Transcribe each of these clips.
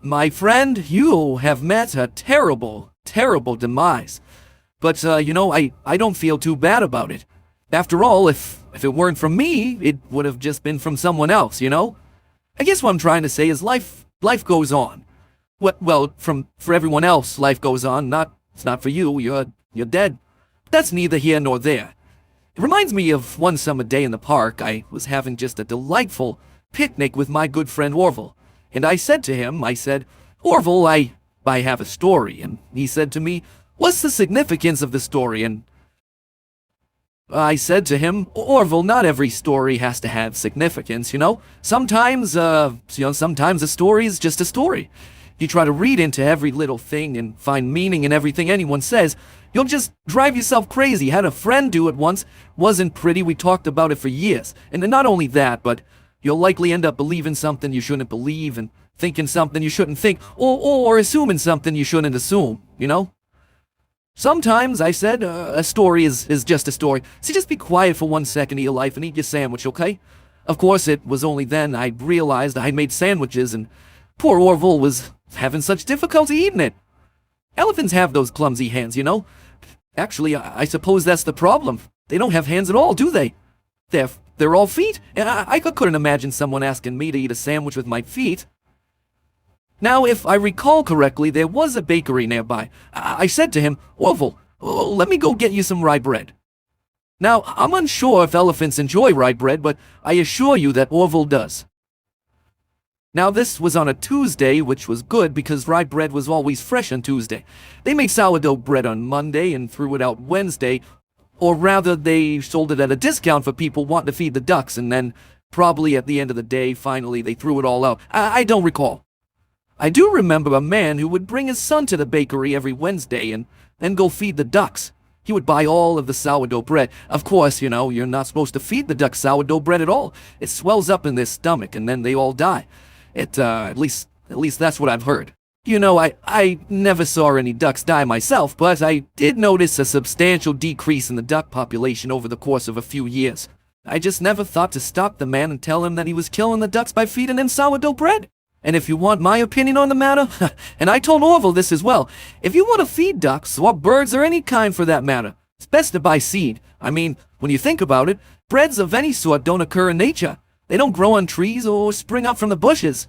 My friend, you have met a terrible, terrible demise. But, I don't feel too bad about it. After all, if it weren't from me, it would have just been from someone else, you know? I guess what I'm trying to say is life goes on. Well, for everyone else, life goes on. It's not for you. You're dead. That's neither here nor there. It reminds me of one summer day in the park. I was having just a delightful picnic with my good friend Orville. And I said to him, Orville, I have a story. And he said to me, what's the significance of the story? And I said to him, Orville, not every story has to have significance, you know? Sometimes a story is just a story. You try to read into every little thing and find meaning in everything anyone says, you'll just drive yourself crazy. Had a friend do it once. Wasn't pretty. We talked about it for years. And not only that, but you'll likely end up believing something you shouldn't believe and thinking something you shouldn't think, or assuming something you shouldn't assume, you know? Sometimes, I said, a story is just a story. So just be quiet for 1 second of your life and eat your sandwich, okay? Of course, it was only then I realized I made sandwiches and poor Orville was having such difficulty eating it. Elephants have those clumsy hands, you know? Actually, I suppose that's the problem. They don't have hands at all, do they? They're all feet, and I couldn't imagine someone asking me to eat a sandwich with my feet. Now, if I recall correctly, there was a bakery nearby. I said to him, Orville, let me go get you some rye bread. Now, I'm unsure if elephants enjoy rye bread, but I assure you that Orville does. Now, this was on a Tuesday, which was good because rye bread was always fresh on Tuesday. They made sourdough bread on Monday and threw it out Wednesday, or rather, they sold it at a discount for people wanting to feed the ducks, and then, probably at the end of the day, finally, they threw it all out. I don't recall. I do remember a man who would bring his son to the bakery every Wednesday and then go feed the ducks. He would buy all of the sourdough bread. Of course, you know, you're not supposed to feed the ducks sourdough bread at all. It swells up in their stomach and then they all die. At least that's what I've heard. You know, I never saw any ducks die myself, but I did notice a substantial decrease in the duck population over the course of a few years. I just never thought to stop the man and tell him that he was killing the ducks by feeding them sourdough bread. And if you want my opinion on the matter, and I told Orville this as well, if you want to feed ducks, or birds, or any kind for that matter, it's best to buy seed. I mean, when you think about it, breads of any sort don't occur in nature. They don't grow on trees or spring up from the bushes.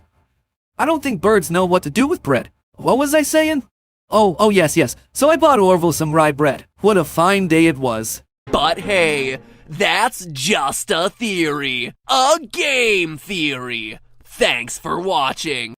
I don't think birds know what to do with bread. What was I saying? Oh, yes. So I bought Orville some rye bread. What a fine day it was. But hey, that's just a theory. A game theory. Thanks for watching.